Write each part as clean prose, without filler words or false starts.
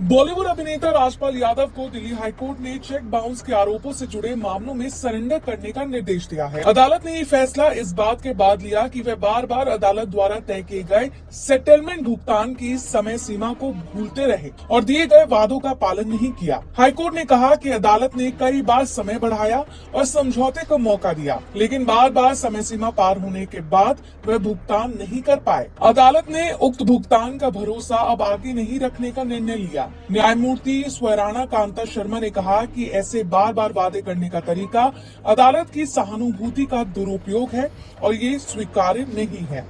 बॉलीवुड अभिनेता राजपाल यादव को दिल्ली हाईकोर्ट ने चेक बाउंस के आरोपों से जुड़े मामलों में सरेंडर करने का निर्देश दिया है। अदालत ने ये फैसला इस बात के बाद लिया कि वे बार बार अदालत द्वारा तय किए गए सेटलमेंट भुगतान की समय सीमा को भूलते रहे और दिए गए वादों का पालन नहीं किया। हाईकोर्ट ने कहा कि अदालत ने कई बार समय बढ़ाया और समझौते का मौका दिया, लेकिन बार बार समय सीमा पार होने के बाद वे भुगतान नहीं कर पाए। अदालत ने उक्त भुगतान का भरोसा अब आगे नहीं रखने का निर्णय लिया। न्यायमूर्ति स्वराणा कांता शर्मा ने कहा कि ऐसे बार बार वादे करने का तरीका अदालत की सहानुभूति का दुरुपयोग है और ये स्वीकार्य नहीं है।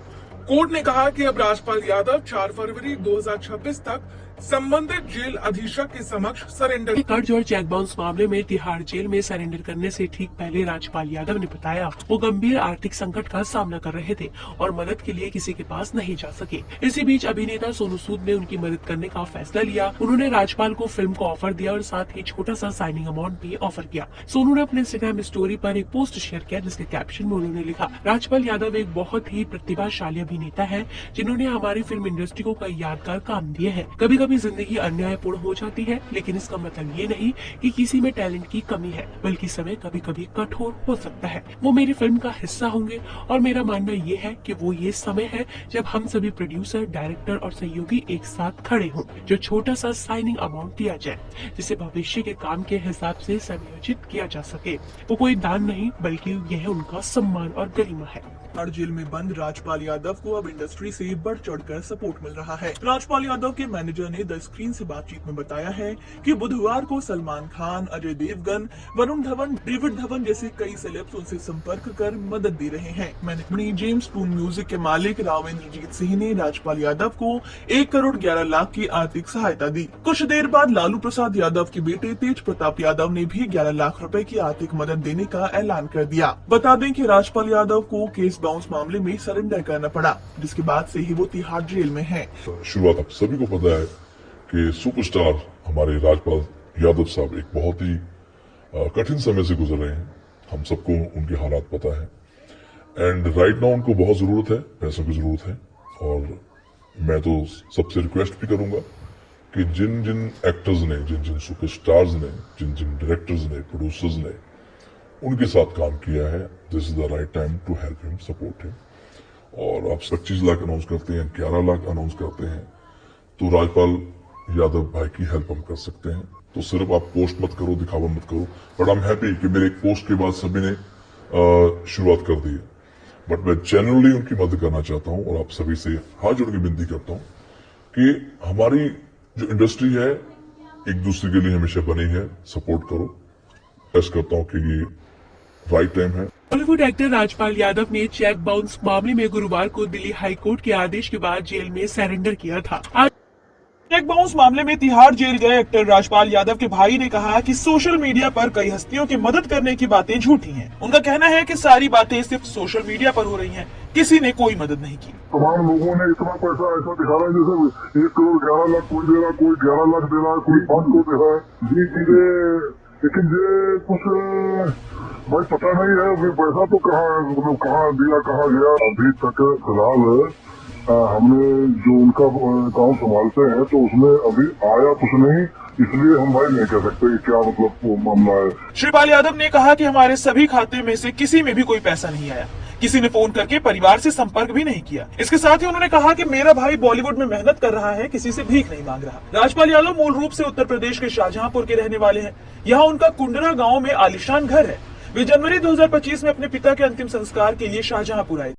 कोर्ट ने कहा कि अब राजपाल यादव 4 फरवरी 2026 तक संबंधित जेल अधीक्षक के समक्ष सरेंडर कर्ज और चेक बाउंस मामले में तिहाड़ जेल में सरेंडर करने से ठीक पहले राजपाल यादव ने बताया वो गंभीर आर्थिक संकट का सामना कर रहे थे और मदद के लिए किसी के पास नहीं जा सके। इसी बीच अभिनेता सोनू सूद ने उनकी मदद करने का फैसला लिया। उन्होंने राजपाल को फिल्म को ऑफर दिया और साथ ही छोटा सा साइनिंग अमाउंट भी ऑफर किया। सोनू ने अपने इंस्टाग्राम स्टोरी पर एक पोस्ट शेयर किया जिसके कैप्शन में उन्होंने लिखा, राजपाल यादव एक बहुत ही प्रतिभाशाली अभिनेता है जिन्होंने हमारी फिल्म इंडस्ट्री को कई यादगार काम दिए हैं। कभी कभी जिंदगी अन्यायपूर्ण हो जाती है, लेकिन इसका मतलब ये नहीं कि किसी में टैलेंट की कमी है, बल्कि समय कभी कभी कठोर हो सकता है। वो मेरी फिल्म का हिस्सा होंगे और मेरा मानना ये है कि वो ये समय है जब हम सभी प्रोड्यूसर, डायरेक्टर और सहयोगी एक साथ खड़े हों, जो छोटा सा साइनिंग अमाउंट दिया जाए जिसे भविष्य के काम के हिसाब से समायोजित किया जा सके। वो कोई दान नहीं, बल्कि यह उनका सम्मान और गरिमा है। तिहाड़ जेल में बंद राजपाल यादव को अब इंडस्ट्री से बढ़ चढ़कर सपोर्ट मिल रहा है। राजपाल यादव के मैनेजर ने द स्क्रीन से बातचीत में बताया है कि बुधवार को सलमान खान, अजय देवगन, वरुण धवन, डेविड धवन जैसे कई सेलेब्स उनसे संपर्क कर मदद दे रहे हैं। मैंने जेम्स टून म्यूजिक के मालिक राव इंद्रजीत सिंह ने राजपाल यादव को 1 करोड़ 11 लाख की आर्थिक सहायता दी। कुछ देर बाद लालू प्रसाद यादव के बेटे तेज प्रताप यादव ने भी 11 लाख रुपए की आर्थिक मदद देने का ऐलान कर दिया। बता दें कि राजपाल यादव को केस बाउंस मामले में सरेंडर करना पड़ा, जिसके बाद से ही वो तिहाड़ जेल में है। शुरुआत आप सभी को पता है कि सुपरस्टार हमारे राजपाल यादव साहब एक बहुत ही कठिन समय से गुजर रहे हैं। हम सबको उनके हालात पता है एंड राइट नाउ उनको बहुत जरूरत है, पैसों की जरूरत है। और मैं तो सबसे रिक्वेस्ट भी करूंगा कि जिन जिन एक्टर्स ने, जिन जिन सुपरस्टार्स ने, जिन जिन डायरेक्टर्स ने, प्रोड्यूसर्स ने उनके साथ काम किया है, this is the right time to help him, support him. और आप 25 लाख अनाउंस करते हैं, 11 लाख अनाउंस करते हैं, तो राजपाल यादव भाई की हेल्प हम कर सकते हैं। तो सिर्फ आप पोस्ट मत करो, दिखावा मत करो। बट आई एम हैप्पी कि मेरे एक पोस्ट के बाद सभी ने शुरुआत कर दी है। बट मैं जेन्युइनली उनकी मदद करना चाहता हूं और आप सभी से हाथ जोड़ के विनती करता हूं कि हमारी जो इंडस्ट्री है एक दूसरे के लिए हमेशा बनी है, सपोर्ट करो। ऐसा करता हूं कि ये राइट टाइम है। बॉलीवुड एक्टर राजपाल यादव ने चेक बाउंस मामले में गुरुवार को दिल्ली हाईकोर्ट के आदेश के बाद जेल में सरेंडर किया था। चेक बाउंस मामले में तिहाड़ जेल गए एक्टर राजपाल यादव के भाई ने कहा कि सोशल मीडिया पर कई हस्तियों की मदद करने की बातें झूठी हैं। उनका कहना है कि सारी बातें सिर्फ सोशल मीडिया पर हो रही हैं, किसी ने कोई मदद नहीं की। तमाम लोगों ने इतना पैसा ऐसा दिखा रहा है जैसे 1 करोड़ 11 लाख कोई दे रहा, कोई 11 लाख दे रहा है, कोई 5 करोड़ दे रहा है। जी चीजें, लेकिन ये कुछ भाई पता नहीं है अभी पैसा तो कहाँ दिया, कहाँ गया। अभी तक फिलहाल हमने जो उनका अकाउंट संभालते हैं तो उसमें अभी आया कुछ नहीं, इसलिए हम भाई नहीं कह सकते कि क्या मतलब वो मामला है। श्रीपाल यादव ने कहा कि हमारे सभी खाते में से किसी में भी कोई पैसा नहीं आया, किसी ने फोन करके परिवार से संपर्क भी नहीं किया। इसके साथ ही उन्होंने कहा कि मेरा भाई बॉलीवुड में मेहनत कर रहा है, किसी से भीख नहीं मांग रहा। राजपाल यादव मूल रूप से उत्तर प्रदेश के शाहजहांपुर के रहने वाले हैं। यहाँ उनका कुंडरा गाँव में आलीशान घर है। वे जनवरी 2025 में अपने पिता के अंतिम संस्कार के लिए शाहजहांपुर आए।